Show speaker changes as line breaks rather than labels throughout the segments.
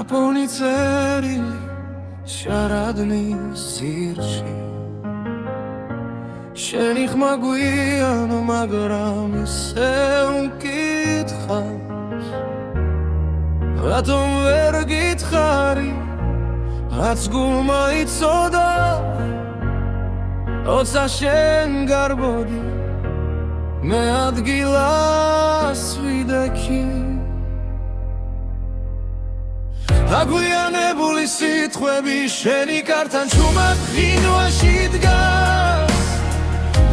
ნაპოვნი წერილი შარადნის ძირში შენი ხმა გვიანო მაგრამ ისე მკითხავს რატომ ვერ გითხარი რაც გულმა იცოდა როცა შენ გარბოდი მე ადგილას ვიდექი აგვიანებული სიტყვები შენი კართან ჩუმად ღინვაში დგას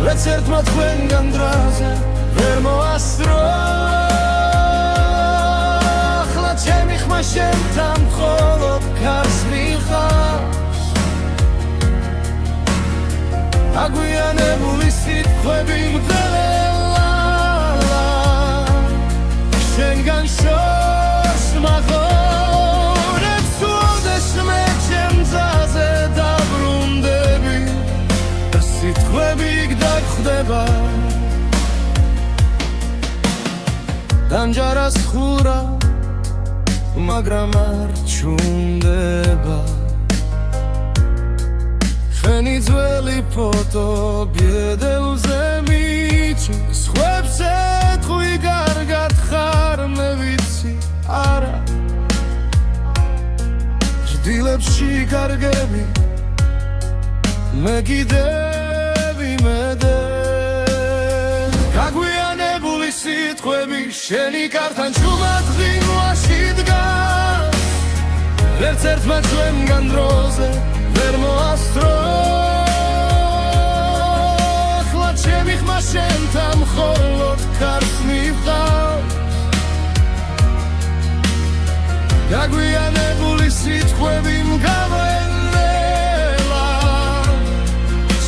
რაც ერთმა თქვენგან დრაზე ვერ მოასწრო ახლა ჩემი ხმა შენთან მხოლოდ ქარს მიხავს აგვიანებული სიტყვები მგდელელა შენგან შორს მაღორებს უოდეს მე ჩემძაზე დაბრუნდები და სიტყვები გდაგხვდება დამჯარას ხურა მაგრამ არ ჩუნდება შენი ძველი ფოტო ბედელზე მიჩის ხვებს ეთხვი კარგად ხარ მე ვიცი არა ჭდილებში კარგები მე კიდევ იმედე გაგვიანებული სიტყვები შენი კართან ჩუმად ღინვაში დგას ერთ ერთმა ჩვენგან დროზე ვერ მოასწრო ახლა ჩემი ხმა შენთან მხოლოდ ქარს მივყავს გაგვიანებული სიტყვები მგაველა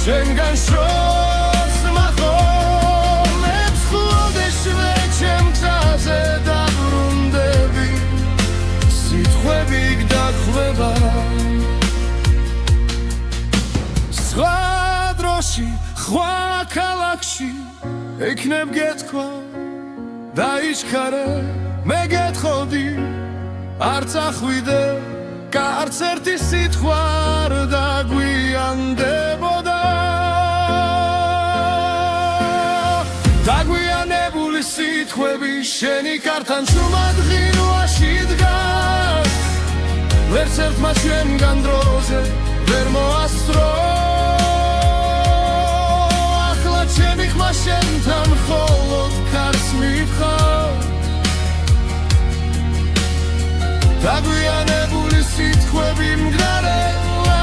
შენგან შორს მახონებს ხუდეს მე ჩემ გზაზე დაბრუნდები სიტყვები გდაგხვდება სხვა დროში სხვა ქალაქში ეკნებ გეთქვა დაიჩქარე მე გეთხოვდი არც ახვიდე კარც ერთი სიტყვა არ დაგვიანდებოდა დაგვიანებული სიტყვები შენი კართან ჩუმად ღინვაში დგას ვერც ერთმა ჩვენგან დროზე ვერ მოასწრო ახლა ჩემი ხმა შენთან მხოლოდ ქარს მივყავს დაგვიანებული სიტყვები მგდარელა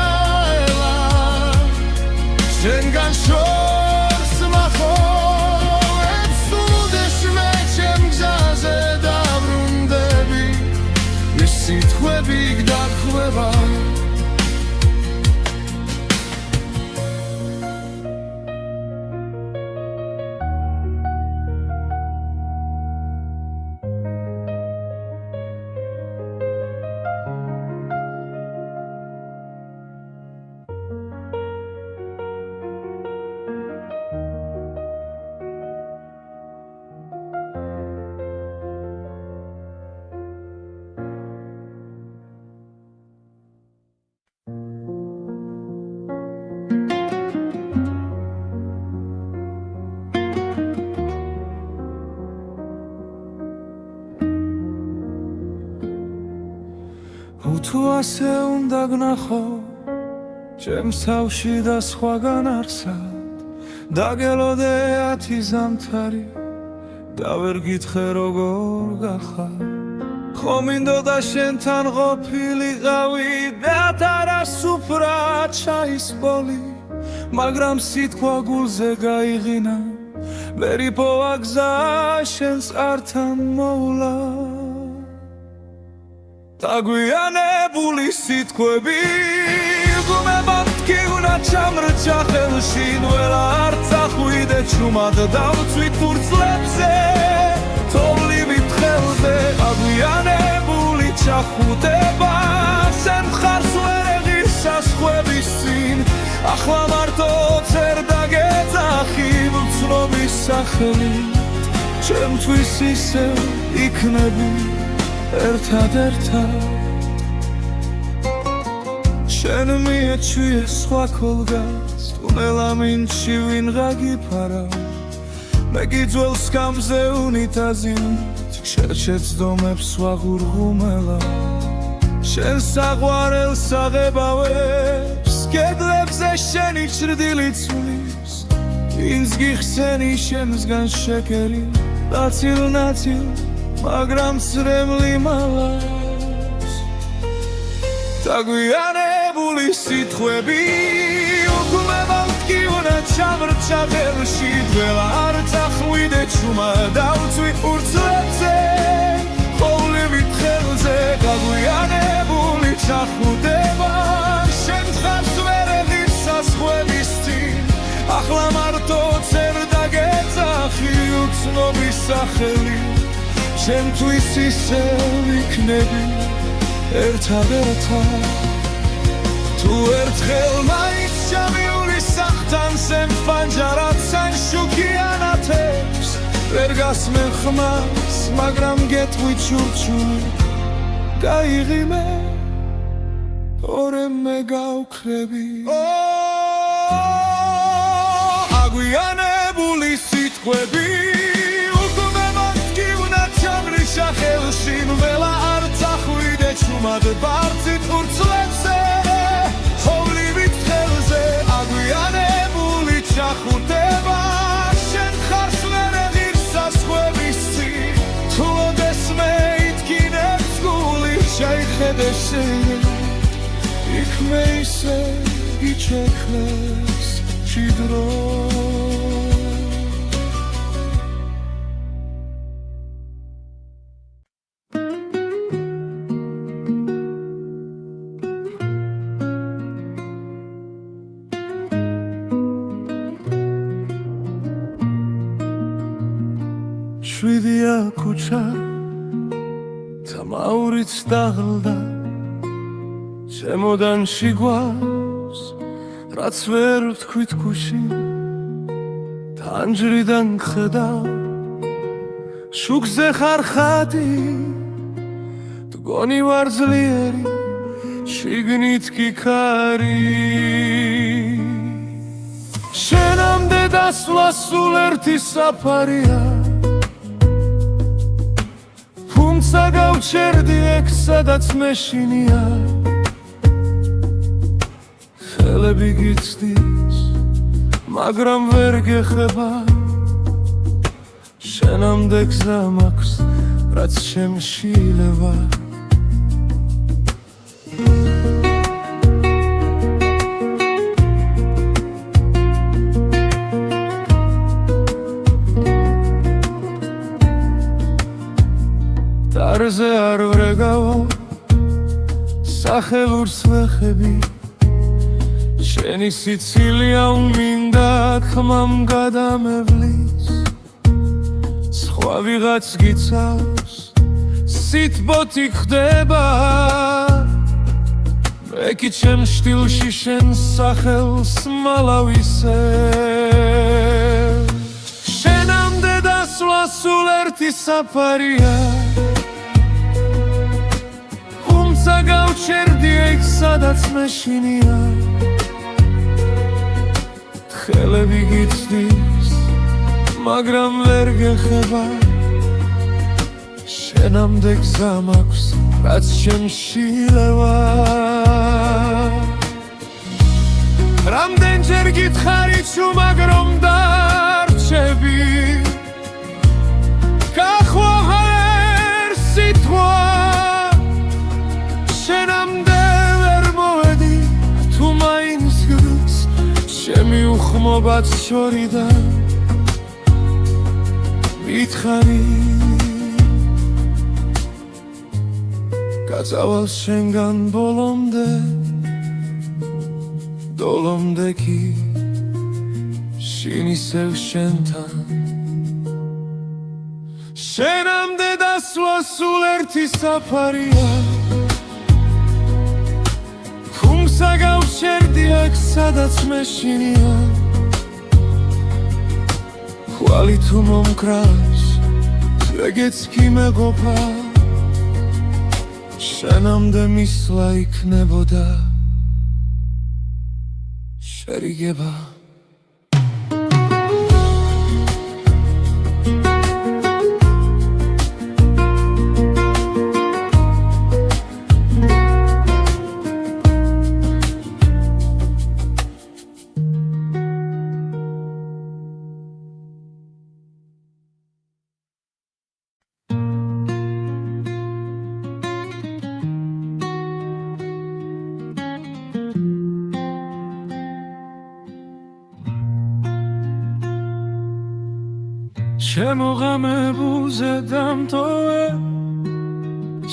შენგან შორს მახონებს უდეს მე ჩემ გზაზე დაბრუნდები ეს სიტყვები გდაგხვდება თუ ასე უნდა გნახო ჩემს თავში და სხვაგან არსად დაგელოდე 10 ზამთარი და ვერ გითხრე როგორ გახარ ხო მინდოდა შენთან ყოფილიყავი და არასუფრად ჩაისპოლი მაგრამ სიტყვა გულზე გაიღინა ვერ იპოვა გზა შენს ართან მოვლა დაგვიანებული სიტყვები გუმებად კი უნდა ჩამრჩა ხელში ნველა არც ახვიდე ჩუმად დავწვით ფურცლებზე თოვლივით ხელზე დაგვიანებული ჩახუტება შენ მხარს ვერ ეღირს საზღვრების წინ ახლა მარტო წერ დაგეძახი ვცნობის სახელით ჩემთვის ისევ იქნები ერთად-ერთად შენ მიეჩვიე სხვა ქოლგას ტუნელა მინჩი ვინღა გიფარავ მე გიძველს გამზე უნიტაზით შერჩეც დომებს ვაღურღუმელა შენ საყვარელს აღებავებს კედლებზე შენი ჭრდილი ცვლის ვინც გიხსენი შემსგან შეკერი ნაცილ-ნაცილ მაგრამ წრემლი მალავს დაგვიანებული სიტყვები უკმება მткиუნა ჩამრჩა ხელში ძველა არ წახვიდე ჩუმა დავწვი ურცლებზე ყოვლივით ხელზე დაგვიანებული ჩახვდება შენ ხარს ვერ ეღირსას ხვების წინ ახლა მარტო წერ დაგეძახი უცნობის სახელი შენთვის ისე ვიქნები ერთადერთად თუ ერთხელ მაინც ჩამიული სახთან სემ ფანჯარად შუქიანათებს ვერ გასმენ ხმას მაგრამ გეტყვი ჩურჩული გაიღიმე ორემ მე გავქრები აგვიანებული სიტყვები უკმება მткиუნა ჩამრიშა ხელში ნველა არ წახვიდე ჩუმად ბարձით ურცლებზე ყოვლივით ხელზე აგვიანებული ჩახვდება შენ ხარს ვერ ეღირსას ხვების წინ თუ ოდესმე იტკინებს გული შეიხედე შენ იქ მე ისე იჩექლეს ჭიდრო შვიდია ქუჩა თამაურიც დაღლდა შემოდანში გვავს რაც ვერ ვთქვით გუშინ თანჯრიდან ხედავ შუქზე ხარ ხატი მგონი ვარ ძლიერი შიგნით კი ქარი შენამდე დასვლა სულ ერთი საფარია თუმცა გავჩერდი ეგ სადაც მეშინია ხელები გიცდის მაგრამ ვერ გეხება შენამდე გზა მაქვს რაც შემშილება დარზე არ ვრეგავო სახელურს ვეხები შენი სიცილია უმინდა ხმამ გადამევლის სხვა ვიღაც გიცავს სიტბოთი ხდება მე კი ჩემ შტილში შენ სახელს მალავისე შენამდე დასვლა სულ ერთი საფარია თუმცა გავჩერდი ეგ სადაც მეშინია ხელები გიცდის მაგრამ ვერ გეხება შენამდე გზა მაქვს რაც შემშილება რამდენჯერ გითხარი ჩუმად რომ დარჩები გახვაღარ სიტყვა შენამდე ვერ მოვედი თუ მაინც გგს ჩემი უხმობაც შორიდან მითხარი გაწავალ შენგან ბოლომდე დოლომდე კი შინ ისევ შენთან შენამდე დასვლა სულ ერთი საფარია თუმცა გავჩერდი აქ სადაც მეშინია ხვალი თუ მომკრავს ეგეც კი მეყოფა შენამდე მისვლა იქნებოდა შერიგება შემოღამებულზე დამტოვე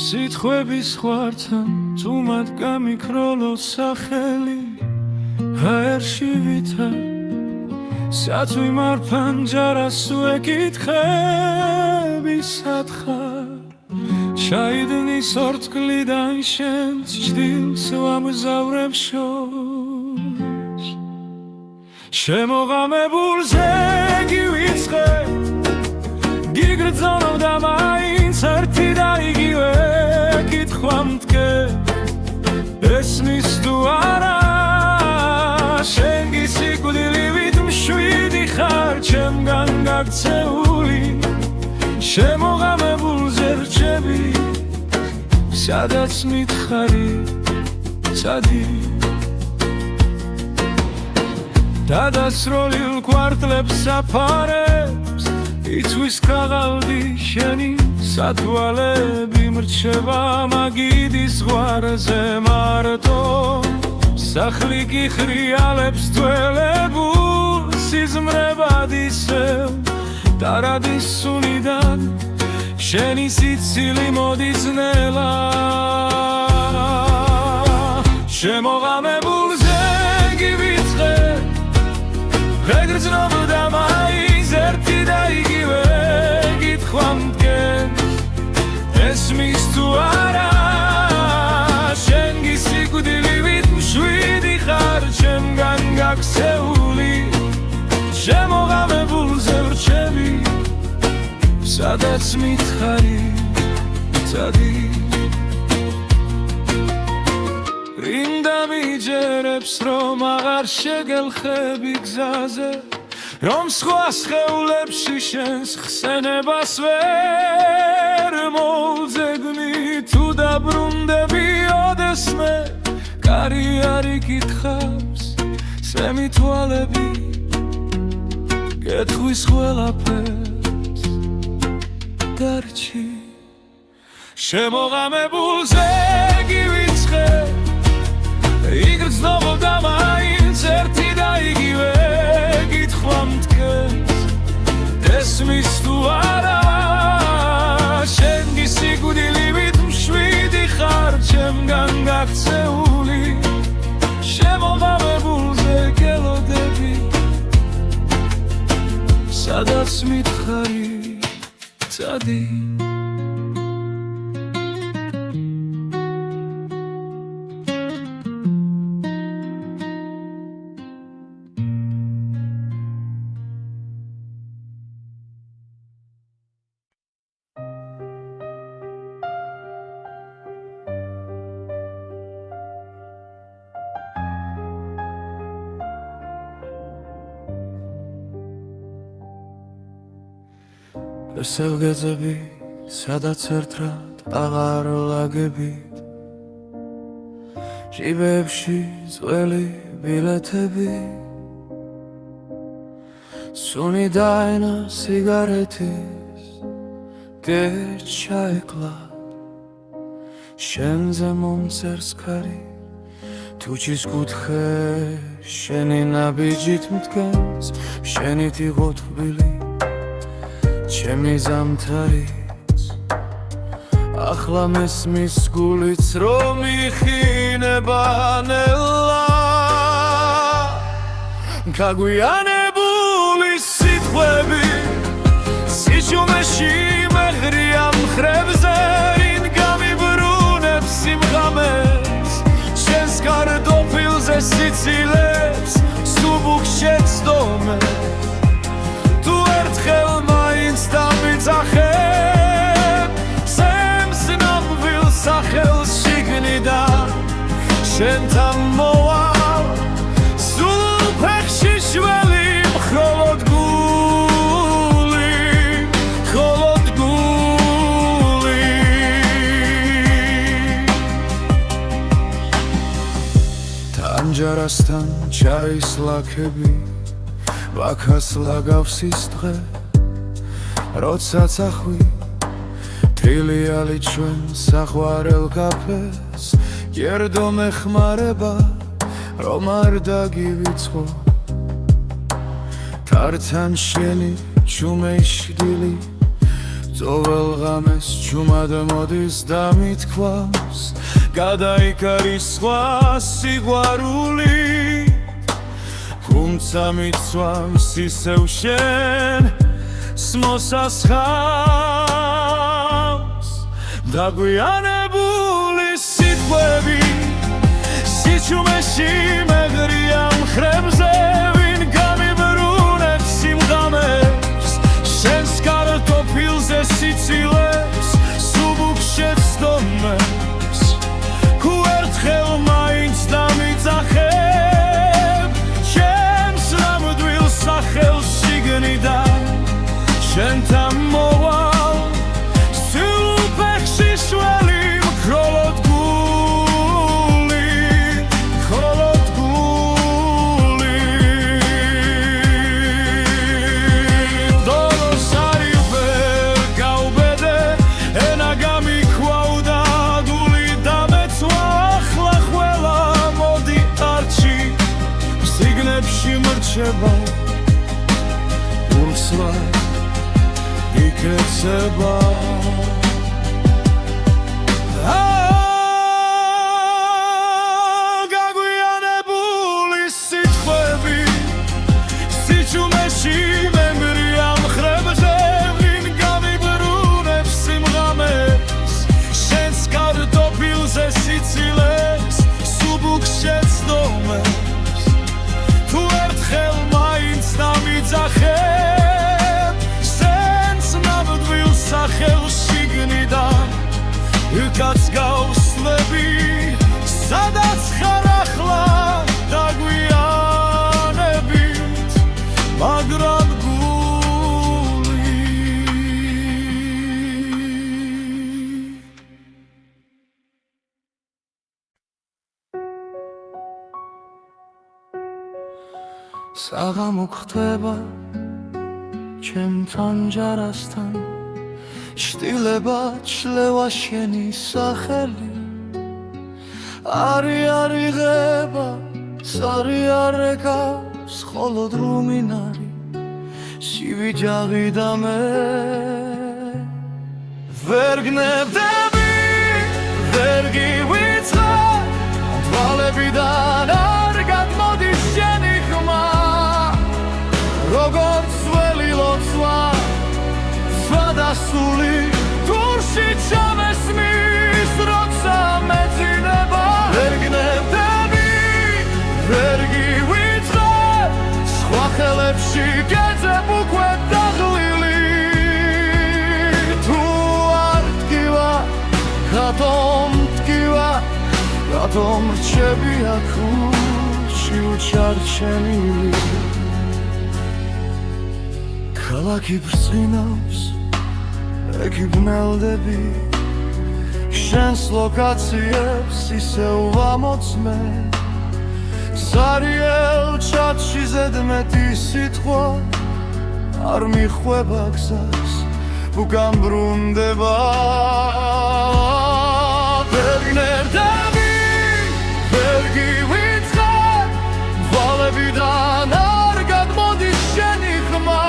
სიტყვების ხვართან თუ მათ გამიქროლო სახელი ჰაერში ვითარ სათვი მარფანჯარას ვეკითხები სათხარ ჩაიდნის ორთქლიდან შენს ჭდილს ვამგზავრებ შორს შემოღამებულზე გივიწყე გიგრძნობ და მაინც ერთი და იგივე კითხვა მდგე ესმის თუ არა შენ გისიკვდილივით მშვიდი ხარ ჩემგან გაქცეული შემოღამებულზე რჩები სადაც მითხარი ცადი დადასროლილ კვარტლებს საფარებს იცვის ქაღალდი შენი სათვალები მრჩება მაგიდის ზღვარზე მარტო სახლი კი ხრიალებს თველებულ სიზმრებად ისევ დარადის სუნიდან შენი სიცილი მოდის ნელა შემოღამებულზე გივიწყე ვეგრძნობ და მაინც ერთი და იგივე კითხვა მდგენს ესმის თუ არა შენ გისიკვდილივით მშვიდი ხარ ჩემგან გაქცეული შემოღამებულზე ვრჩები სადაც მითხარი ცადი რინდა მიჯერებს რომ აღარ შეგელხები გზაზე რომ სხვა სხეულებში შენს ხსენებას ვერ მოვძებნი თუ დაბრუნდები ოდესმე კარი არ იკითხავს სემი თვალები გეტყვის ყველაფერს დარჩი შემოღამებულზე გივიწყე იგრძნობ და მაინც ერთი და იგივე კითხვა მდგენს ესმის თუ არა შენ გისიკვდილივით მშვიდი ხარ ჩემგან გაქცეული შემოღამებულზე გელოდები სადაც მითხარი ცადი სელგეძები სადაც ერთად აღარ ლაგებით ჟიბებში წველი ბილეთები სუნი დაენა სიგარეთის გეჩაეკლა შენზე მომწერს ქარი თუჩის კუთხე შენი ნაბიჯით მდგენს შენით იყო თბილი ჩემი ზამთარიც ახლა მესმის გულიც რომ იხინება ნელა გაგვიანებული სიტყვები სიჩუმეში მეღრია მხრებზე რინ გამიბრუნებს სიმღამეს შენს კარტოფილზე სიცილებს სუბუქ შეცდომე თუ ერთხელ მაინც დამიძახებ სემს ნამვილ სახელს შიგნიდან შენთან მოვალ სულ ჯარასთან ჩაის ლაქები ვაქას ლაგავს ის დღე როცა წახვი თრილიალი ჩვენ საყვარელ კაფეს გერდო მეხმარება რომ არ დაგივიწყო თართან შენი ჩუმეშდილი ძოվել ღამეს ჩუმად მოდის და მithქვავს გადაიკარის სხვა სიყვარული თუმცა მიცვამს ისევ შენ მოსასხამს დაგვიანებული სიტყვები სიჩუმეში მეგრია მხრებზე ვინ გამიბრუნებს სიმღამებს შენს კარტოფილზე სიცილებს სუბუქშებს დომებს თუ ერთხელ მაინც დამიძახებ ჩემს ნამდვილ სახელს შიგნიდან შენთან მოვალ სულფეხში შველი მქროლოდ მრჩება ურსლა იკეცება გაგვიანებული სიტყვები სიჩუმეში მემრია მხრებზე ვინ გამიბრუნებს სიმღამებს შენს კარტოფილზე სიცილებს სუბუქშებს დომებს თუ ერთხელ მაინც დამიძახებ შენს ნამდვილ სახელს შიგნიდან იქაც გავსლები სადაც ხარ ახლა დაგვიანებით მაგრამ გული საღამო ხდება ჩემთან ჯარასთან შტილება ჩლევა შენი სახელი არი არიღება სარი არეკავს მხოლოდ რუმინარი სივიჯაღი და მე ვერ გნებდები ვერ გივიწყე თვალებიდან არ გადმოდის შენი ხმა როგორც ველი ლოცვა სვადასული დურში ჩამესმის როცა მეძინება ვერ გნებდები ვერ გივიწყე სხვა ხელებში გეძებ უკვე დაღლილი თუ არ დგივა რატომ დგივა რატომ რჩები აქ ურჩი უჩარჩენილი ქალაქი ბრწყინავს ექი ბნელდები შენს ლოკაციებს ისევ ვამოწმე სარიელ ჩატში ზედმეტი სიტყვა არ მიხვება გზას που გამბრუნდება ვერ გნებდები ვერ გივიწყე თვალებიდან არ გადმოდის შენი ხმა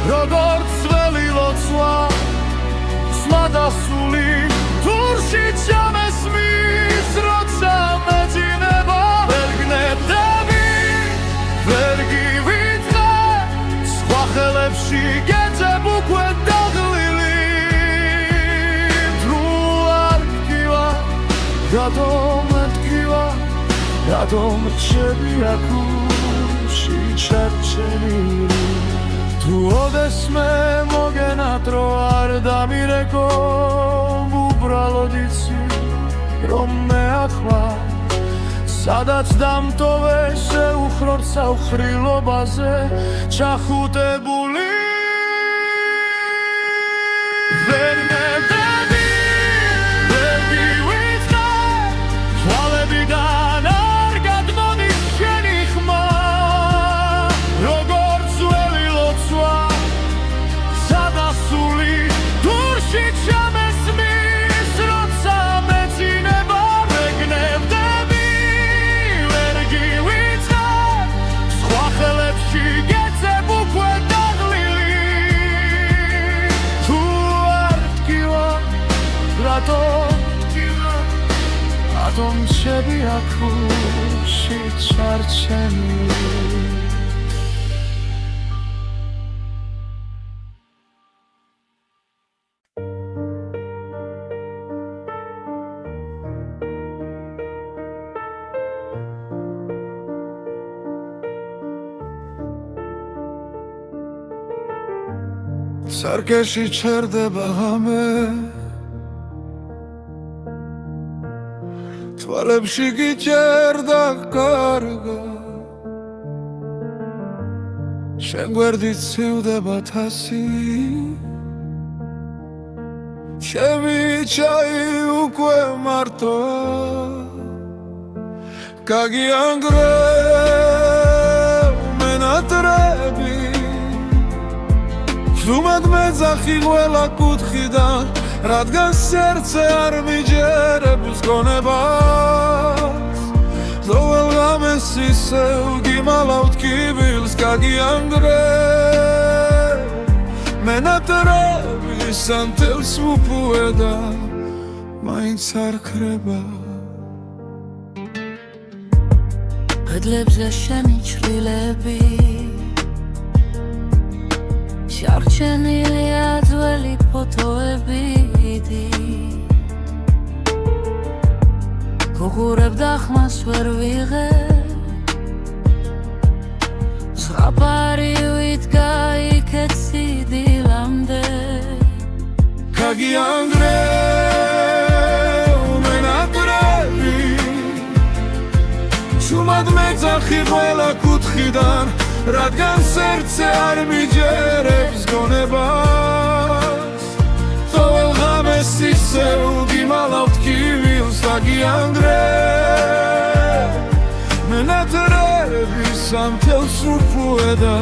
როგორც ველი ლოცვა სმადასული დურში ჩამესმის როცა მეძინება ვერ გნებდები ვერ გივიწყე სხვა ხელებში გეძებ უკვე დაღლილი თუ არ დგივა რატომ დგივა რატომ რჩები აქ ურჩი ჩარჩენილი თუ ოდესმე მოგენატრო არ დამირეკო უბრალოდ იცი რომ მე ახლა სადაც დამტოვე შეუხრორ საუხრილობაზე ჩახუტებული ვერ გნებდები ვერ გივიწყე თვალებიდან არ ქუში ჩარჩენილი სარკეში ჩერდება ღამე თვალებში გიჭერდა კარგა შენ გვერდით ცივდება თასი ჩემი ჩაი უკვე მარტოა გაგიანგრევ მენატრები ზუმად მეძახი ყველა კუთხიდან რადგან სერცე არ მიჯერებს გონებას ყოველ ღამეს ისევ გიმალავთ კიბილს გაგიანგრევ მენატრების ანთელს უპუე და მაინც არ ქრება
კედლებზე შენი ჩრდილები შარჩენილია ძველი ფოტოები გუღურებ და ხმას ვერ ვიღებ ზღაპარი ვიდგა იქეთ სიდილამდე
გაგიანგრევ მენატრები შუმად მეძახი ყველა კუთხიდან რადგან სერცე არ მიჯერებს გონებას ყოველ ღამეს ისევ გიმალავთ კიბილს გაგიანგრევ მენატრების ამთელს უპუე და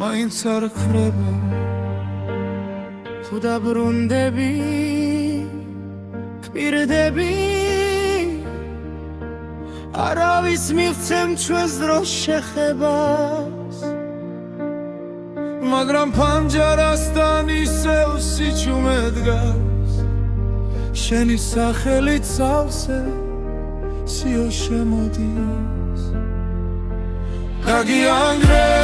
მაინც არ ქრება
თუ დაბრუნდები გპირდები არავის მივცემ ჩვენს დროს შეხებას
მაგრამ ფანჯარასთან ისევ სიჩუმე დგას შენი სახელით სავსე სიო შემოდის გაგიანგრევ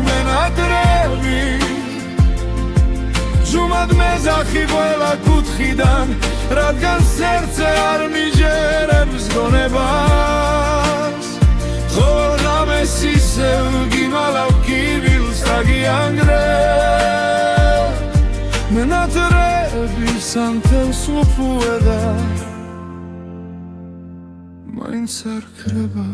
მენატრები ზუმად მეძახი ყველა კუთხიდან რადგან სერცე არ მიჯერებს გონებას ყოველ ღამეს ისევ გიმალავ კიბილს გაგიანგრევ მენატრების ანთელს უპუე და მაინც არ ქრება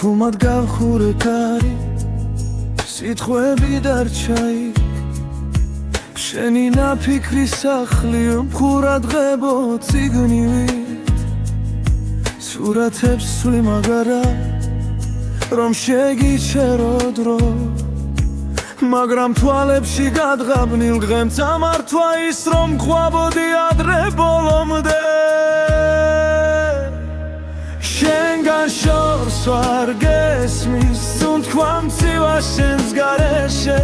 ფუმად გავხურე კარი სიტყვები დარჩა იქ შენი ნაფიქრი სახლი მხურად ღებო ციგნივით სურათებს სვი მაგარა რომ შეგიჩერო დრო მაგრამ თვალებში გადღაბნილ დღემ წამართვა ის რომ ყვაბოდი ადრე ბოლომდე შენგან შორს ვარ გესმის თუნთქვა მცივა შენს გარეშე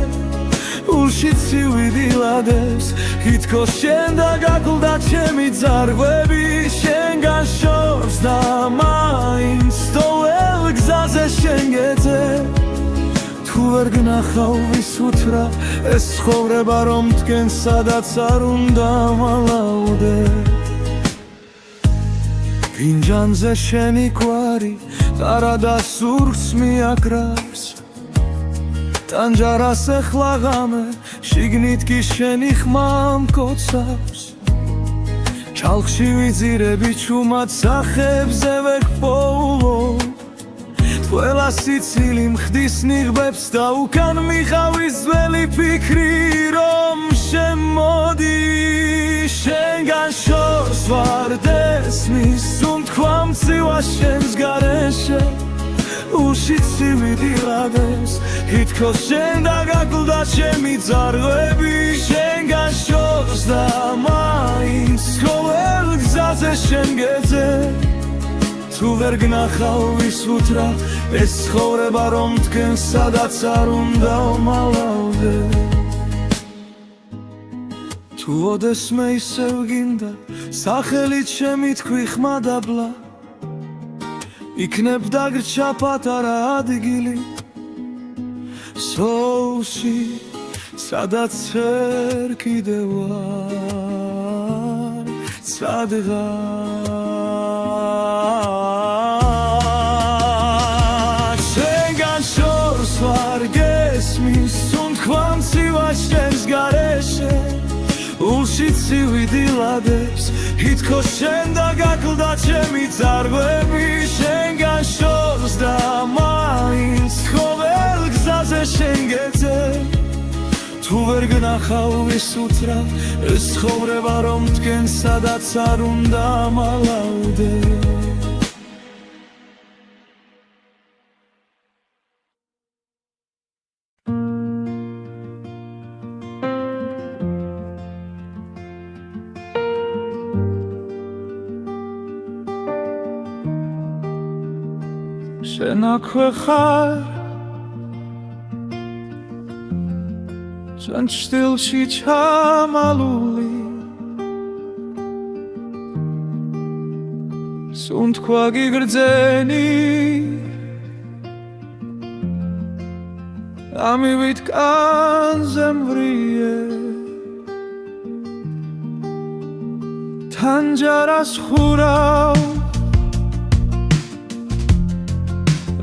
ულში ცივიდილადებს ითქოს შენ და გაკლდა ჩემი ძარღვები შენგან შორს და მაინც თოველ გზაზე შენ გეძე თუ ვერ გნახავ ვის უთრა ეს ცხოვრება რომ დგენ სადაც არ უნდა მალაუდე ფინჯანზე შენი კვარი ტარა და სურს მიაკრავს ტანჯარას ეხლა ღამე შიგნით კი შენი ხმა მკოცავს ჩალხში ვიძირები ჩუმად სახებზე ვექპოულობ თუ ყველა სიცილი მხდის ნიღბებს და უკან მიყავის ძველი ფიქრი რომ შემოდი შენგან შორს ვარ დესმის თქვა მწივა შენს გარეშე უში ცივი დილადებს ითქოს შენ დაგაკლდა ჩემი ძარღვები შენგან შორს და მაინც ყოველ გზაზე შენ გეძე თუ ვერ გნახავ ვის უთრა ეს ცხოვრება რომ თქვენ სადაც არ უნდა ვმალავდე თუ ოდესმე ისევ გინდა სახელით შემი თქვი ხმადაბლა იქნებ დაგრჩა პატარა ადგილი სოუსი სადაც ვერ კიდევ ვარ სადღაც შენგან შორს ვარ გესმის თქვა მწივა შენს გარეშე ულში ცივი დილადებს ითქოს შენ დაგაკლდა ჩემი ძარღვები შენგან შორს და მაინც ყოველ გზაზე შენ გეძე თუ ვერ გნახავ ვის უთრა ეს ცხოვრება რომ თქვენ სადაც არ უნდა მალავდე შენ აქვე ხარ ჩვენ ჩრდილში ჩამალული სუნთქვა გიგრძენი ამივით კანზე მვრიე თან ჯარას ხურავ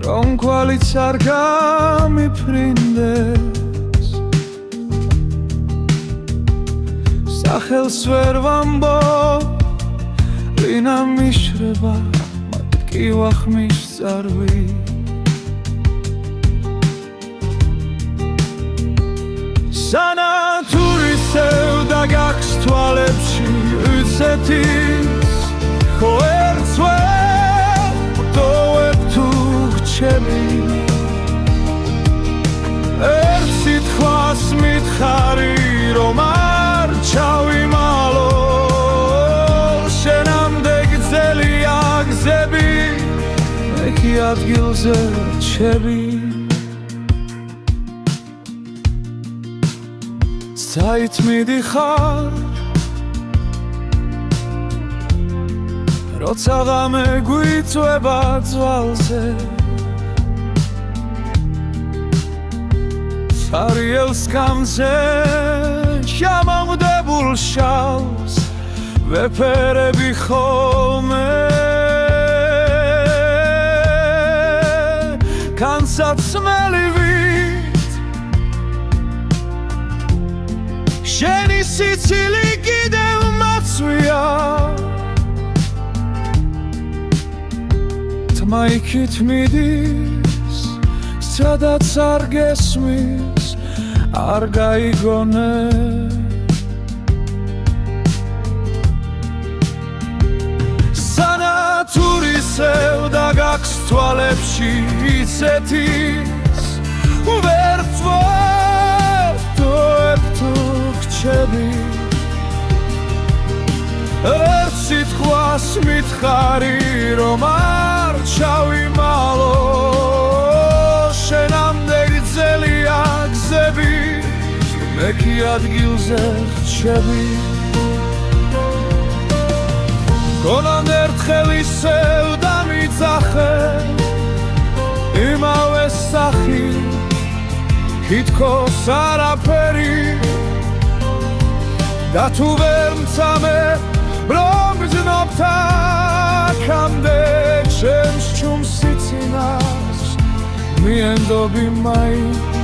რომ კვალიც არ გამიფრინდეს სახელს ვერ ვამბობ რინა მიშრება მათ კი ვახმის წარვი სანათურისევ დაგაქვს თვალებში უცეთის ხო ერთს ვერ ვტოვებ თუ ჩემი ერთ სიტყვას მითხარი რომ არ ჩავიმალო შენამდე გძელია გზები მე კი ადგილზე რჩები საით მიდიხარ როცა ღამე გვიწვება ძვალზე Ariel skamze Shamamdebul shals Vepere bichome Kansat smelivit Sheni Sicili gidev matsuya Tmaikit midis Sadats ar gesmis არ გაიგონე სანათურისევ დაგაქვს თვალებში იცეთის ვერ ვტოვებ თუ გრჩები ერთ სიტყვას მითხარი რომ არ ჩავიმალო შენამდე გძელია გზები მე კი ადგილზე რჩები გონან ერთხელ ისევ დამიძახე იმავე სახი თითქოს არაფერი და თუ ვერ მცამე რომ გზნობთ აქამდე ჩემს ჩუმს სიცინას მიენდობი მაინც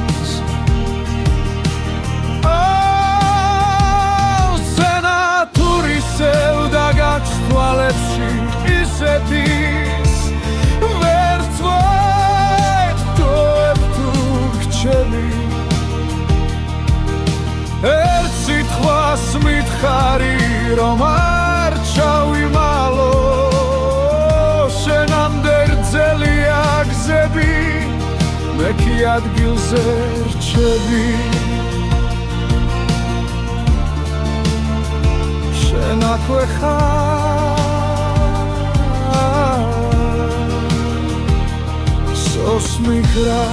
სენათურისევ დაგაქვს თვალებში ისეთის ვერ ვტოვებ ხარი რომ არ ჩავიმალო შენამდე გრძელია გზები მე კი ადგილზე რჩები შენ აქვე ხარ სოს მიხრა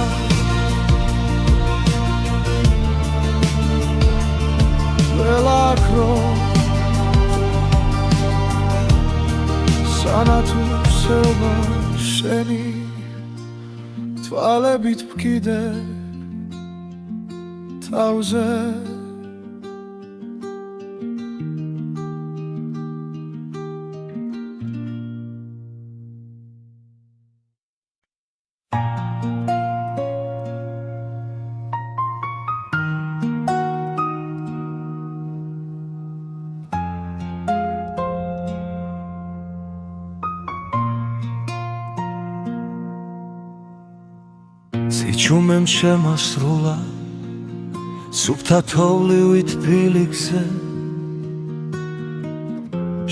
ველაქრო სანათუ სელვა შენი თვალებით ვკიდე თავზე სიჩუმემ შემასრულა სუფთა თოვლივით ფილიქზე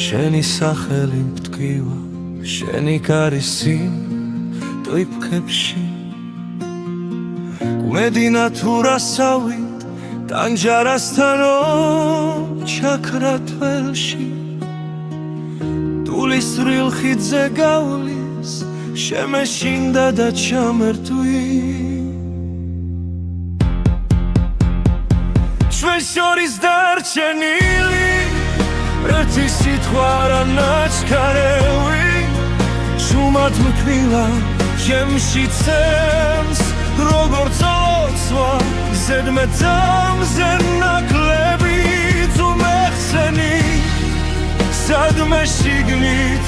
შენი სახელი მტკივა შენი კარისი ტვიფქებში უმედინა თუ რასავით ტანჯარასთანო ჩაქრა თველში ტულისრილ ხიდზე გავლის შემეშინდა და ჩამერთვი ჩვენ შორის დარჩენილი ერთი სიტყვა რა ნაჩქარევი შუმად მკვილა ჩემში ცემს როგორც ოცვა ზედმეტამზე ნაკლები თუ მეხსენი სადმე შიგნით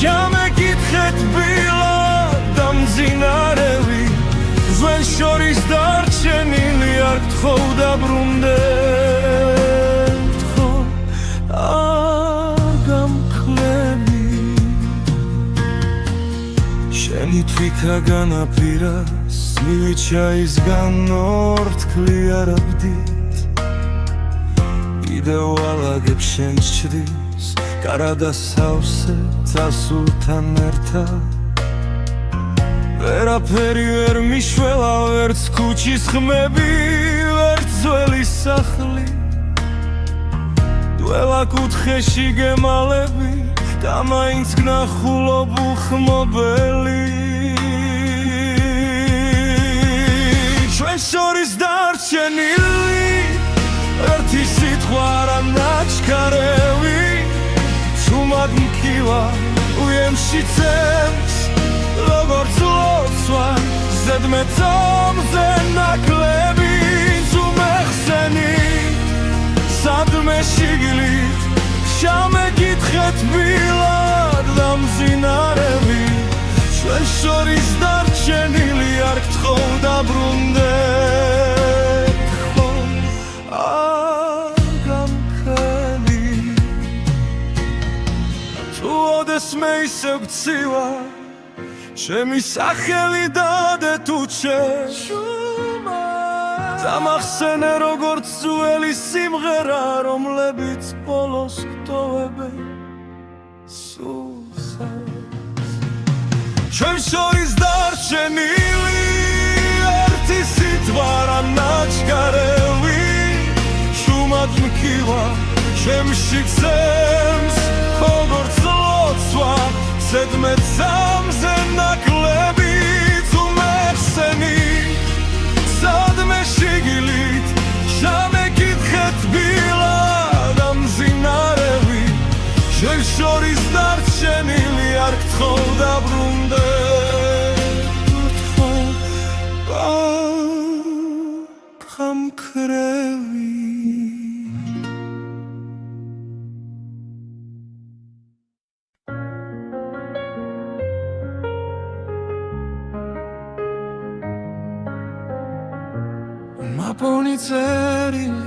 ჩამეკითხეთ ბილად დამძინარევი ჩვენ შორის დარჩენილი არ გთხოვ დაბრუნდე გთხოვ არ გამკლები შენი თვითა განაპირას მივიჩაისგან ორთქლი არაბდით კიდევ ალაგებ შენ ჩრდის კარადა სავსე წასულთან ერთად ვერაფერი ვერ მიშველა ვერც ქუჩის ხმები ვერც ძველი სახლი დველა კუთხეში გემალები და მაინც გნახულობ უხმობელი ჩვენ შორის დარჩენილი ერთი სიტყვა რა ნაჩქარევი სუმად მკივა უემში ცემს როგორც ლოცვა ზედმეტამზე ნაკლები თუ მეხსენი სადმე შიგნით ჩამეკითხეთ ბილად დამძინარევი ჩვენ შორის დარჩენილი არ გთხოვ დაბრუნდე გთხოვ არ გამქრელი თუ ოდესმე ისევ გცივა ჩემი სახელი დადე თუ შენ დამახსენე როგორც ძველი სიმღერა რომლებიც ბოლოს გტოვებენ სულსაც ჩვენ შორის დარჩენილი ერთი სიტყვა რა ნაჩქარევი შუმად მკივა ჩემში გზემს როგორც ლოცვა ზედმეტამზე ნაკლები თუ მეხსენი სადმე შიგნით ჩამეკითხეთ ბილად დამძინარევი ჩვენ შორის დარჩენილი არ გთხოვ დაბრუნდე გთხოვ გამქრევი მაპონი წერილი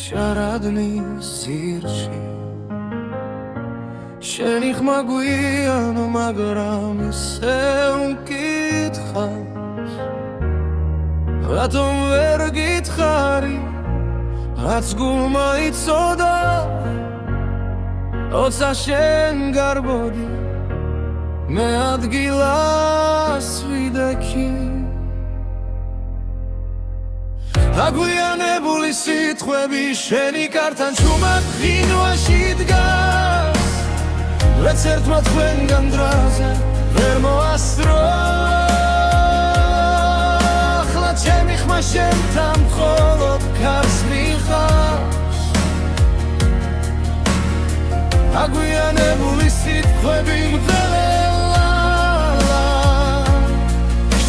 შარადნის სირში შენი ხმა გვიანო მაგრამ ისევ მკითხავს რატომ ვერ გითხარი
რაც გულმა იცოდა როცა შენ გარბოდი მე ადგილას ვიდექი აგვიანებული სიტყვები შენი კართან ჩუმად ღინვაში დგას ვერც ერთმა თქვენგან დრაზე ვერ მოასწრო ახლა ჩემი ხმა შენთან მხოლოდ ქარს მიხავს აგვიანებული სიტყვები მღელა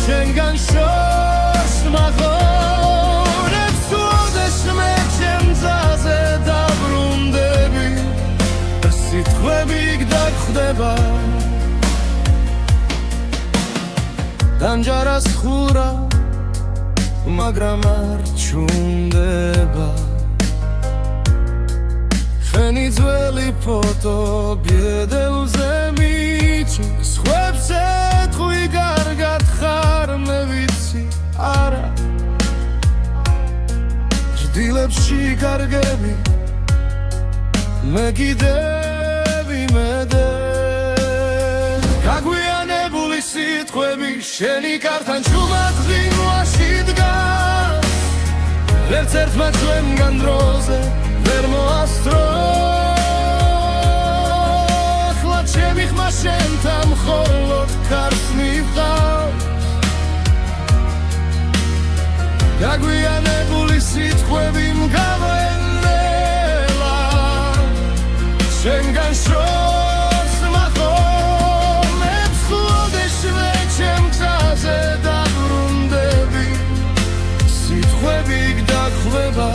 შენგან შორს მაღონებს უდეს მე ჩემძაზე დაბრუნდები სიტყვები გდაგხვდება დამჯარას ხურა მაგრამ არ ჩუნდება შენი ძველი ფოტო ბედელზე მიჩის ხვებს ეთხვი კარგად ხარ მე ვიცი არა ჭდილებში კარგები მე კიდევ იმედე გაგვიანებული სიტყვები შენი კართან ჩუმად ღინვაში დგას ვერც ერთმა ჩვენგან დროზე ვერ მოასწრო ახლა ჩემი ხმა შენთან მხოლოდ ქარს მივყავს გაგვიანებული სიტყვები მგავენელა შენგან შორს მაღონებს ხლოდეს მე ჩემ გზაზე დაბრუნდები სიტყვები გდაგხვდება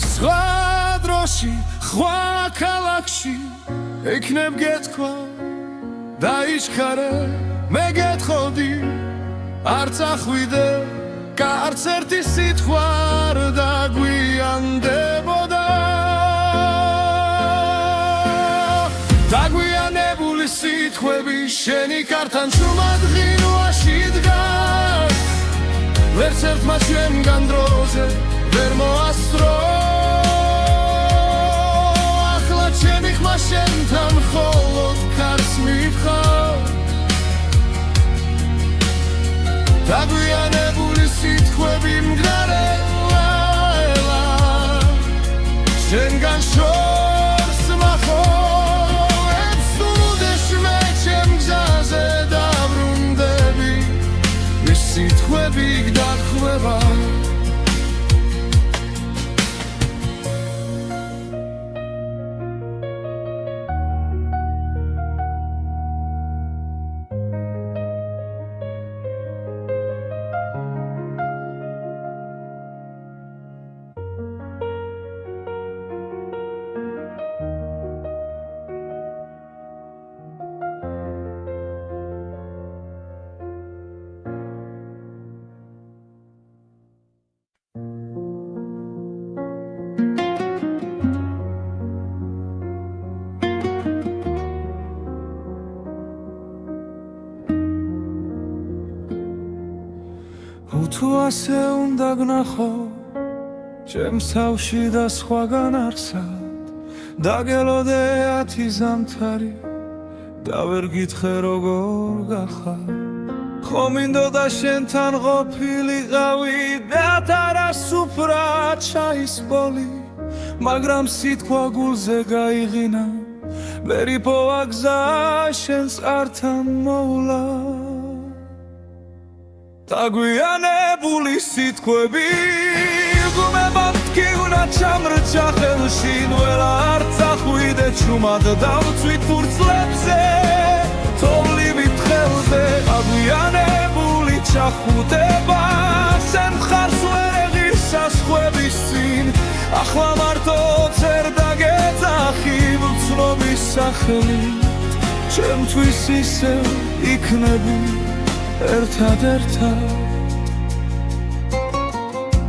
სხვა დროში სხვა ქალაქში ეკნებ გეთქვა დაიჩქარე მე გეთხოვდი არ წახვიდე კარც ერთი სიტყვა არ დაგვიანდებოდა დაგვიანებული სიტყვები შენი კართან ჩუმად ღინვაში დგას ვერც ერთმა ჩვენგან დროზე ვერ მოასწრო ახლა ჩემი ხმა შენთან მხოლოდ ქარს მივყავს დაგვიანებული სიტყვები მგარელა შენგან შორს მახონებს უდეს მე ჩემ გზაზე დაბრუნდები ეს სიტყვები გდაგხვდება თუ ასე უნდა გნახო ჩემს თავში და სხვაგან არსად დაგელოდე 10 ზამთარი და ვერ გითხრე როგორ გახარ ხო მინდოდა შენთან ყოფილიყავი და თარას უფრად ჩაისპოლი მაგრამ სიტყვა გულზე გაიღინა ვერ იპოვა გზა შენს ართან მოვლა დაგვიანებული სიტყვები გუმებად გიუნა ჩამრჩა ხელში ნველა არ წახვიდე ჩუმად დავწვით ფურცლებზე თოვლივით ხელზე დაგვიანებული ჩახუტება შენ მხარს ვერ ეღირს საზღვრების წინ ახლა მარტო წერ დაგეძახი ვცნობის სახელით ჩემთვის ისევ იქნები ერთად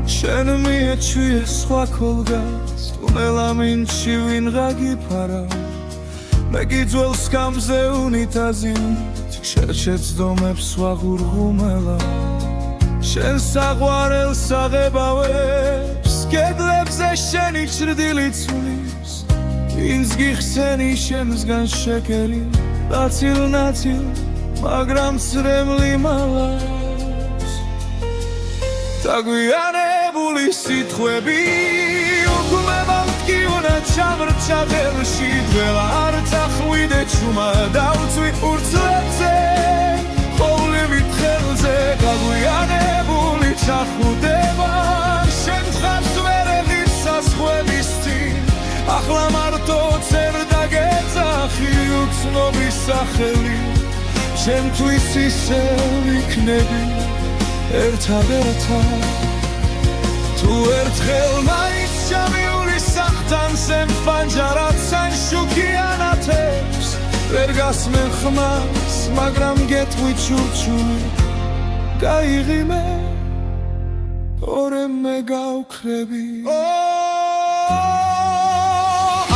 შენ მიეჩვიე სხვა ქოლგას ტუნელა მინჩი ვინღა გიფარა მე გიძველს გამზე უნიტაზით შეჩეცდომებს ვაღურღუმელა შენ საყვარელს აღებავებს კედლებზე შენი ჭრდილი ცulis ვინც გიხსენი შემსგან შეკერი ნაცილ-ნაცილ მაგრამ წრემლი მალავს დაგვიანებული სიტყვები უკმება მткиუნა ჩამრჩა ხელში დველა არ წახვიდე ჩუმა დავწვი ურცლებზე ხოვლივით ხელზე გაგვიანებული ჩახვდება შენ ხარს ვერ ეღირს საზღვების წინ ახლა მარტო წერ და გეძახი უცნობი სახელი შენთვის ისე ვიქნები ერთადერთად თუ ერთხელ მაინც ჩამიური სახთან სემფანჯარად სან შუქიანათებს ვერ გასმენ ხმას მაგრამ გეტყვი ჩურჩული გაიღიმე ორემ მე გავქრები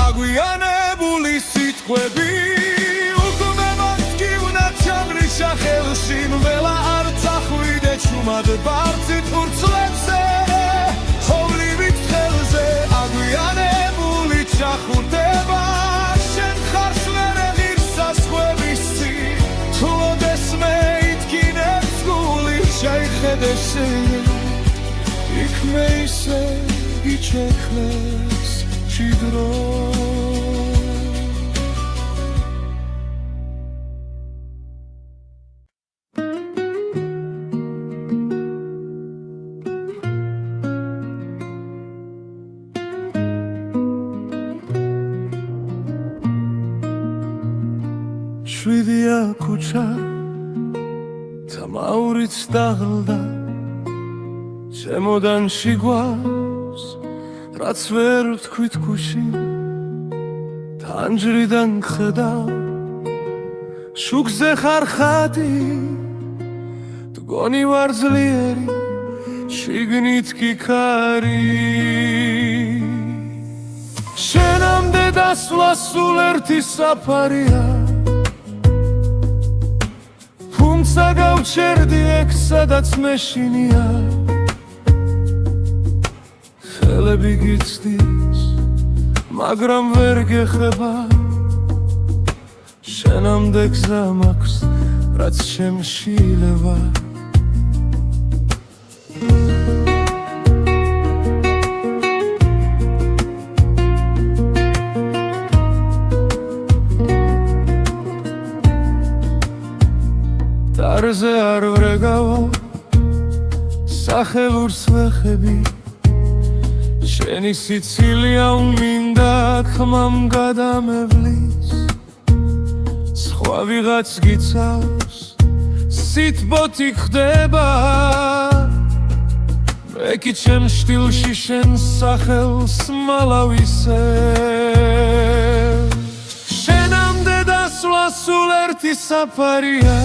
აგვიანებული სიტყვები უკმება მткиუნა ჩამრიშა ხელში ველა არ წახვიდე ჩუმად ბարձით ურცლებზე ხოვლივით ხელზე აგვიანებული ჩახურდება შენ ხარს ვერ ეღირს საზღვების წინ თუ ოდეს მე ითქინებს გული შეიხედე შენ იქ მე ისე იჩექლეს ჭიდრო შვიდია ქუჩა თამაურიც დაღლდა შემოდან შიგვავს რაც ვერ ვთქვით გუში თანჯრიდან ხედავ შუქზე ხარ ხატი მდგონი ვარ ძლიერი შიგნით კი ქარი შენამდე დასვლა სულ ერთი საფარია თუმცა გავჩერდი ეგ სადაც მეშინია ხელები გიცდის მაგრამ ვერ გეხება შენამდე გზა მაქვს რაც შემშილება დარზე არ ვრეგავო სახელურს ვეხები შენი სიცილია უმინდა ხმამ გადამევლის სხვა ვიღაც გიცავს სიტბოთი ხდება მე კი ჩემ შტილში შენ სახელს მალავისე შენამდე დასვლა სულ ერთი საფარია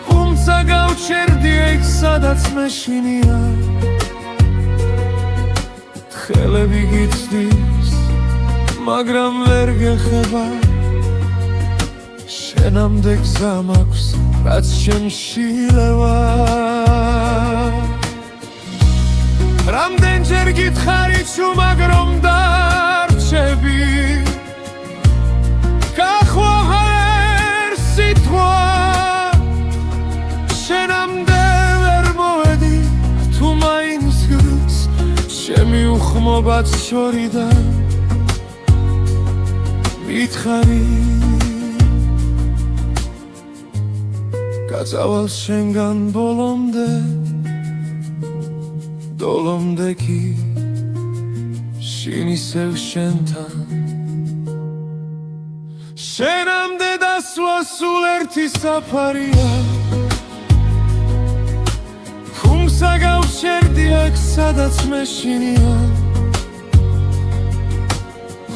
თუმცა გავჩერდი ეგ სადაც მეშინია ხელები გიცდის მაგრამ ვერ გეხება შენამდე გზა მაქვს რაც შემშილება რამდენჯერ გითხარი ჩუმად რომ დარჩები გახვაღა ერთ სიტყვა შენამდე ვერ მოვედი თუ მაინც გრს ჩემი უხმობაც შორიდან მითხარი გაწავალ შენგან ბოლომდე დოლომდე კი შინ ისევ შენთან შენამდე დასვლა სულ ერთი საფარია თუმცა გავჩერდი აქ სადაც მეშინია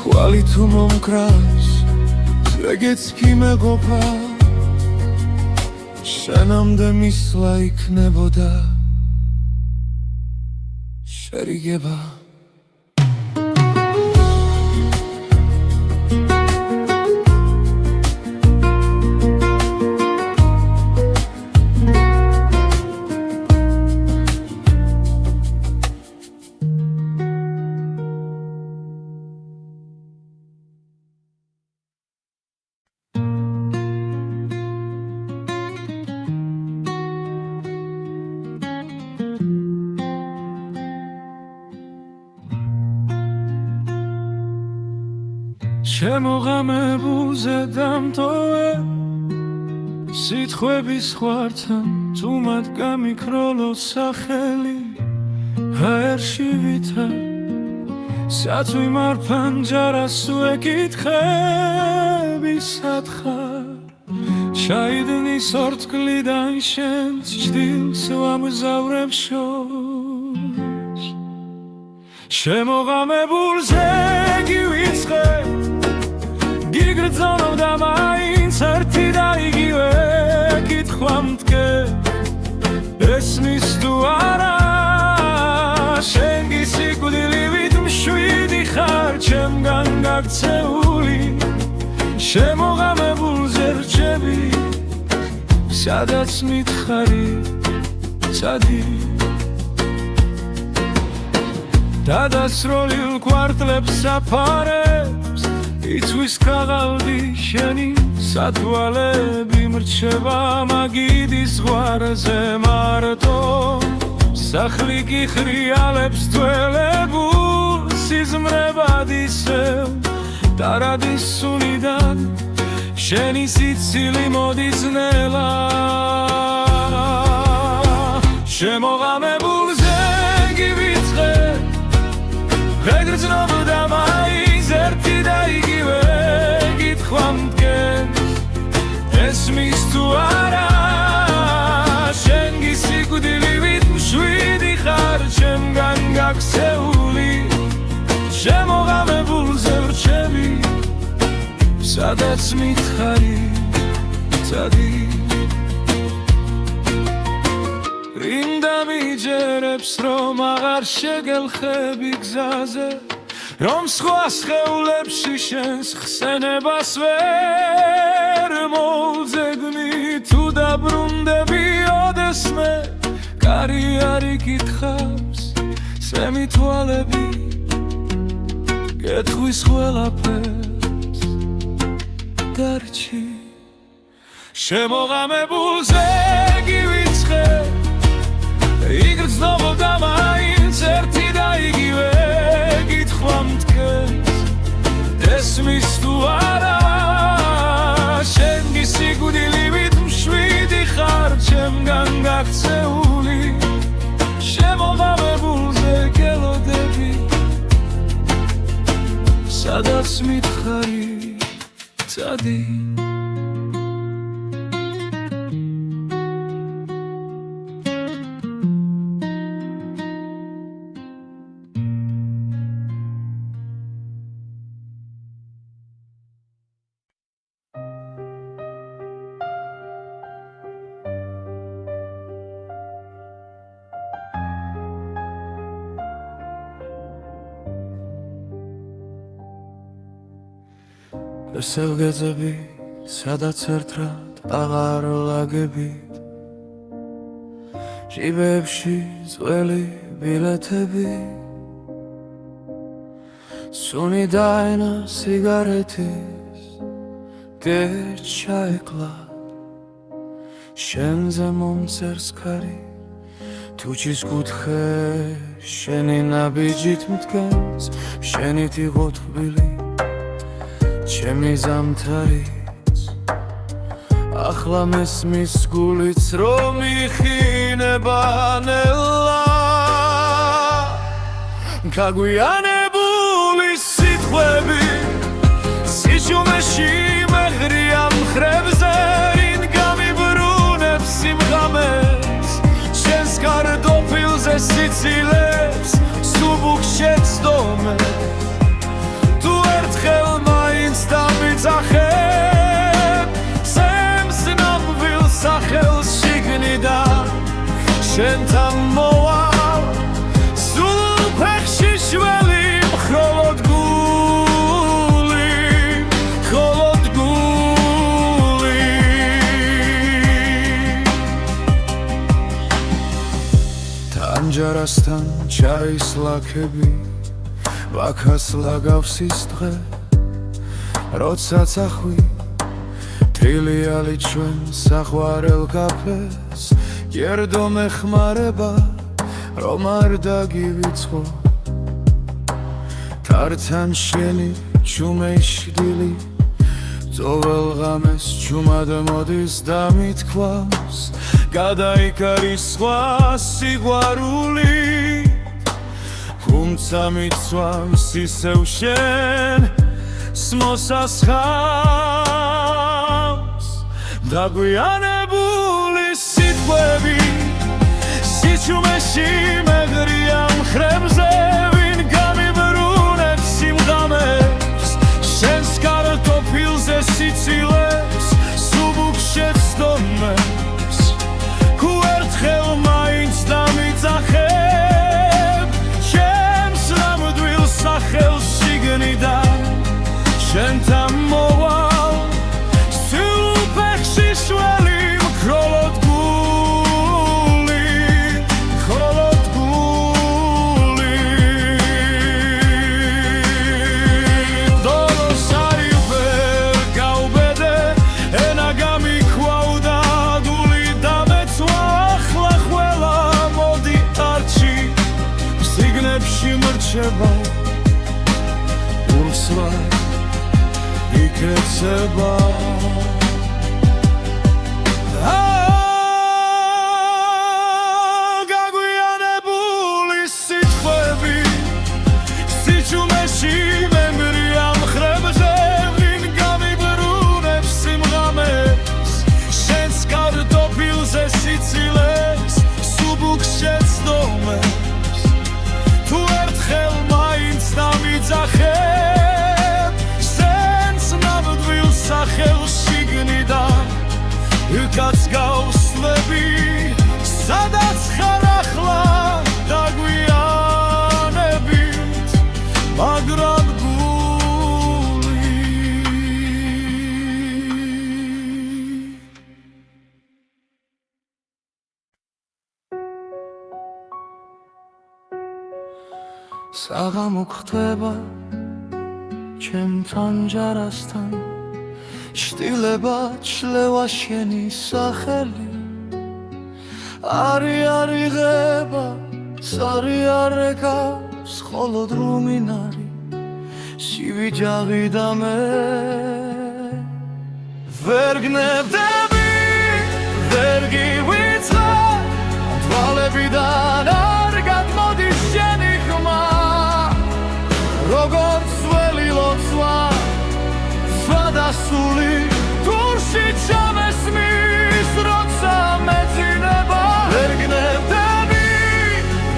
ხვალი თუ მომკრავს ეგეც კი მეყოფა შენამდე მისვლა იქნებოდა შერიგება შემოღამებულზე დამტოვე სიტყვების ხვართან თუმად გამიქროლო სახელი ჰაერში ვითარ სათვი მარფანჯარას ვეკითხები სათხარ ჩაიდნის ორთქლიდან შენს ჭდილს ვამგზავრებ შორს შემოღამებულზე გივიწყე გიგრძნობ და მაინც ერთი და იგივე კითხვა მდგენ ესმის თუ არა შენ გისიკვდილივით მშვიდი ხარ ჩემგან გაქცეული შემოღამებულზე რჩები სადაც მითხარი ცადი დადასროლილ კვარტლებს საფარებს იცვის ქაღალდი შენი სათვალები მრჩება მაგიდის ზღვარზე მარტო სახლი კი ხრიალებს თველებულ სიზმრებად ისევ დარადის სუნიდან შენი სიცილი მოდის ნელა შემოღამებულზე გივიწყე ვეგრძნობ და მაინც ერთი და იგივე კითხვა მდგენს ესმის თუ არა შენ გისიკვდილივით მშვიდი ხარ ჩემგან გაქცეული შემოღამებულზე რჩები სადაც მითხარი ცადი რინდა მიჯერებს რომ აღარ შეგელხები გზაზე რომ სხვა სხეულებში შენს ხსენებას ვერ მოვძებნი თუ დაბრუნდები ოდესმე კარი არ იკითხავს სემი თვალები კითხვის ყველაფერს დარჩი შემოღამებულზე გივიწყე იგრძნობ და მაინც ერთი და იგივე კითხვა მდგენს ესმის თუ არა შენ გისიკვდილივით მშვიდი ხარ ჩემგან გაქცეული შემოღამებულზე გელოდები სადაც მითხარი ცადი სევგეძები სადაც ერთად აღარ ლაგებით ჟიბებში წველი ბილეთები სუნი დაენა სიგარეთის გეჩაეკლა შენზე მომწერს ქარი თუჩის კუთხე შენი ნაბიჯით მდგენს შენით იყო თბილი ჩემი ზამთარიც ახლა მესმის გულიც რომ იხინება ნელა გაგვიანებული სიტყვები სიჩუმეში მეღრია მხრებზე რინ გამიბრუნებს სიმღამეს შენს კარტოფილზე სიცილებს სუბუქ შეცდომე თუ ერთხელ დამიწახებ სემს ნამვილ სახელს შიგნიდან შენთან მოვალ სულ ფეხში შველი მხოლოდ გული თანჯარასთან ჩაის ლაქები ვაქას ლაგავს ის დღე როცა წახვი თრილიალი ჩვენ საყვარელ კაფეს გერდო მეხმარება რომ არ დაგივიწყო თართან შენი ჩუმეიშდილი ძოվել ღამეს ჩუმად მოდის და მithქვავს გადაიქარის სხვა სიყვარული თუმცა მიცვამს ისევ შენ მოსასხამს დაგვიანებული სიტყვები სიჩუმეში მეგრია მხრებზე ვინ გამიბრუნებს სიმღამებს შენს კარტოფილზე სიცილეს სუბუქშეც დომებს თუ ერთხელ მაინც დამიძახებ ჩემს ნამდვილ სახელს შიგნიდან შენთან მოვალ სულფეხში შველი მქროლოდ მრჩება ურსლა იქეცება გაგვიანებული სიტყვები სიჩუმეში მემრია მხრებზე ვინ გამიბრუნებს სიმღამებს შენს კარტოფილზე სიცილეს სუბუქშეც დომებს თუ ერთხელ მაინც დამიძახებ შენს ნამდვილ სახელს შიგნიდან იქაც გავსვლები სადაც ხარ ახლა დაგვიანებით მაგრამ გული საღამო ხდება ჩემთან ჯარასთან შტილება ჩლევა შენი სახელი არი ღება სარი არეკავს მხოლოდ რუმინარი სივიჯაღი და მე ვერ გნებდები ვერ გივიწყებ თვალებიდან არ გადმოდის შენი ხმა როგორც ველი ლოცვა სხვადასული თურში ჩამესმის როცა მეძინება ვერ გნებდები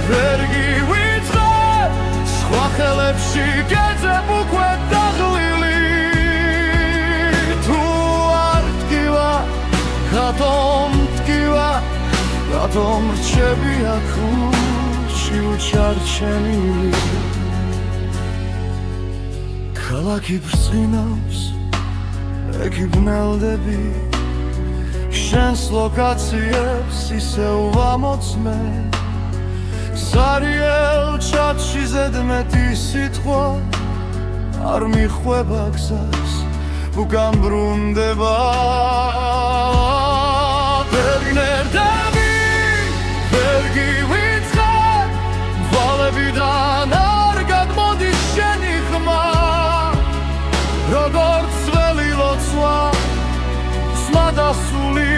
ვერ გივიწყებ სხვა ხელებში გეძებ უკვე დაღლილი თუ არ ტკივა რატომ ტკივა რატომ რჩები აქ ურში უჩარჩენილი ქალაქი ბრწყინავს ეკი ბნელდები შენს ლოკაციებს ისევ ვამოწმე სარიელ ჩატში ზედმეტი სიტყვა არ მიხვება გზას უკან ბრუნდება ვერ გნებდები ვერ გივიწყებ თვალებიდან არ გადმოდის შენი ხმა როგორც ველი ლოცვა სმადასული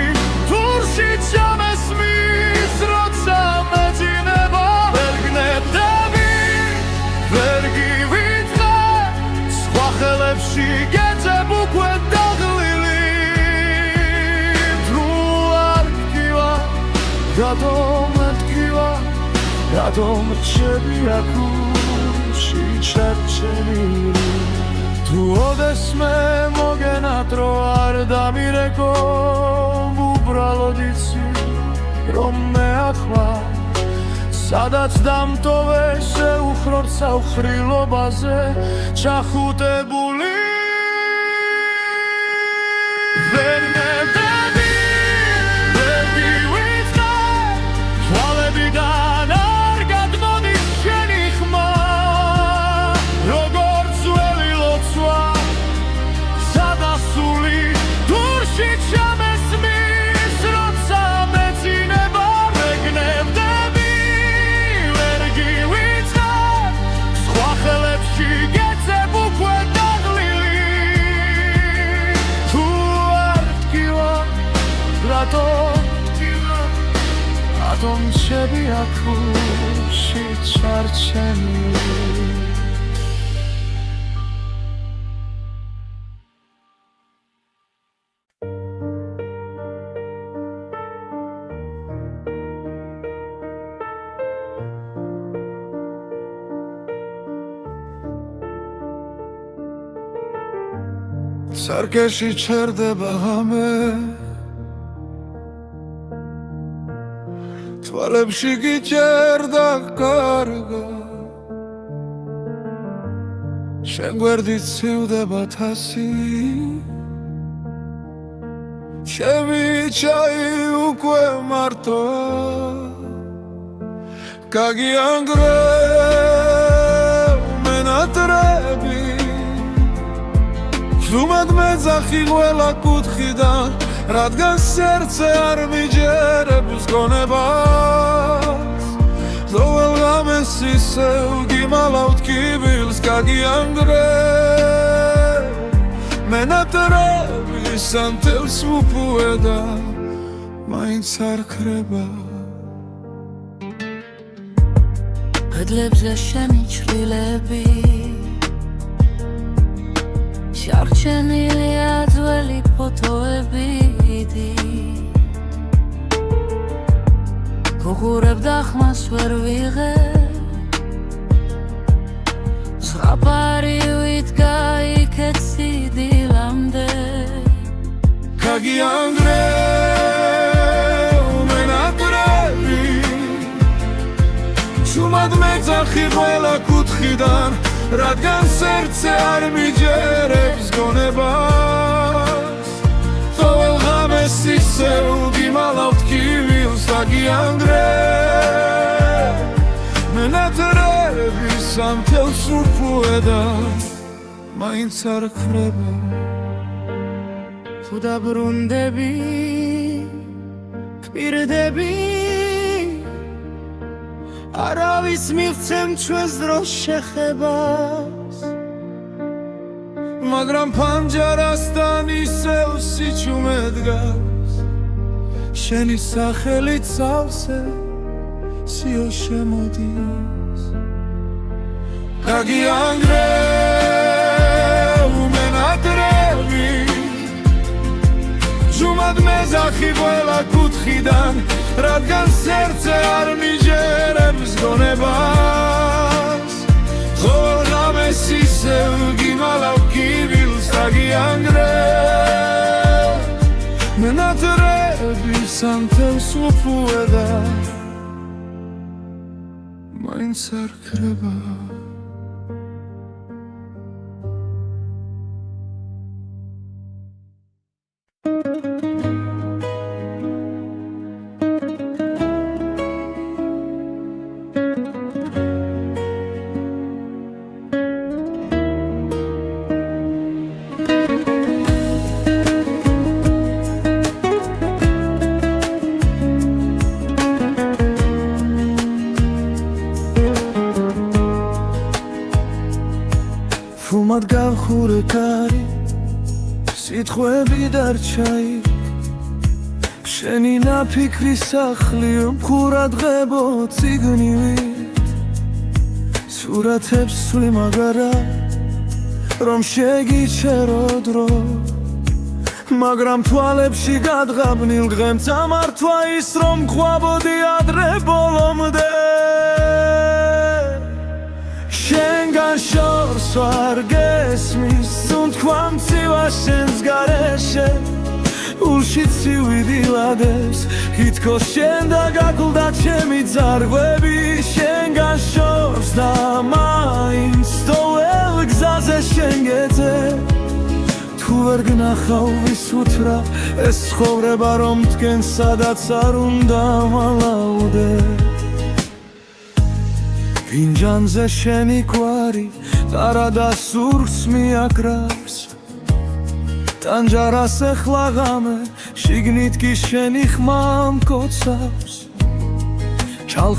თურში ჩამესმის როცა მეძინება ვერ გნებდები ვერ გივიწყებ სხვა ხელებში გეძებ უკვე დაღლილი თუ არ ტკივა რატომ ტკივა რატომ რჩები აქ ურში ჩარჩენილი თუ ოდესმე მოგენატრო არ დამირეკო უბრალოდ იცი რომ მე ახლა სადაც დამტოვე შეუხრორ საუხრილობაზე ჩახუტებული ვერ გნებდები ვერ გივიწყებ თვალებიდან არ გადმოდის შენი ხმა როგორც ველი ლოცვა სადასული თურში ჩამესმის როცა მეძინება ვერ გნებდები ვერ გივიწყებ სხვა ხელებში გეძებ უკვე დაღლილი რატომ შევი აქუში ჩარჩენილი სარკეში ჩერდება ღამე თვალებში გიჭერდა კარგა შენ გვერდით ცივდება თასი ჩემი ჩაი უკვე მარტოა გაგიანგრევ მენატრები ზუმად მეძახი ყველა კუთხიდან რადგან სერце არ მიჯერებს გონებას ზოვალ ღამეს ისევ გიმალავთ კიბილს გაგიანგრევ მენატრების ანთელს მუპუედა მაინც არ ქრება
კედლებზე შენი ჩრდილები შარჩენილია ძველი ფოტოები გუღურებ დახმას ვერ ვიღებ ზღაპარივით გაიქეთ სიდილამდე
გაგიანგრევ მენატრები შუმად მეძახი ყველა კუთხიდან რადგან სერце არ მიჯერებს გონებას ყოველ ღამეს ისევ გიმალავთ კიბილს გაგიანგრევ მენატრების ანთელს უპუედა მაინც არ ქრება
თუ დაბრუნდები გპირდები არავის მივცემ ჩვენს დროს შეხებას
მაგრამ ფანჯარასთან ისევ სიჩუმე დგას შენი სახელით სავსე სიო შემოდის გაგიანგრევ მენატრები ჟუმად მეძახი ყველა კუთხიდან რადგან სერце არ მიჯერებს გონებას ყოველ ღამეს ისევ გიმალავ კიბილს გაგიანგრევ მენატრების ანთელს უპუედა მაინც არ ქრება
ფუმად გავხურე კარი სიტყვები დარჩაი შენი ნაფიქრი სახლი მხურად ღებო ციგნივი სურათებს სვი მაგარა რომ შეგიჩერო დრო მაგრამ თვალებში გადღაბნილ დღემ წამართვა ის რომ ყვაბოდი ადრე ბოლომდე შენგან შორს ვარ გესმის თუნთქვა მცივა შენს გარეშე ულში ცივიდილადებს თითქოს შენ დაგაკლდა ჩემი ძარღვები შენგან შორს და მაინც თოელ გზაზე შენ გეძე თუ ვერ გნახავ ვისუთრა ეს ცხოვრება რომ თქვენ სადაც არ უნდა მალავდე ფინჯანზე შენი კვარი ტარა და სურს მიაკრავს ტანჯარას ეხლა ღამე შიგნით კი შენი ხმა მკოცავს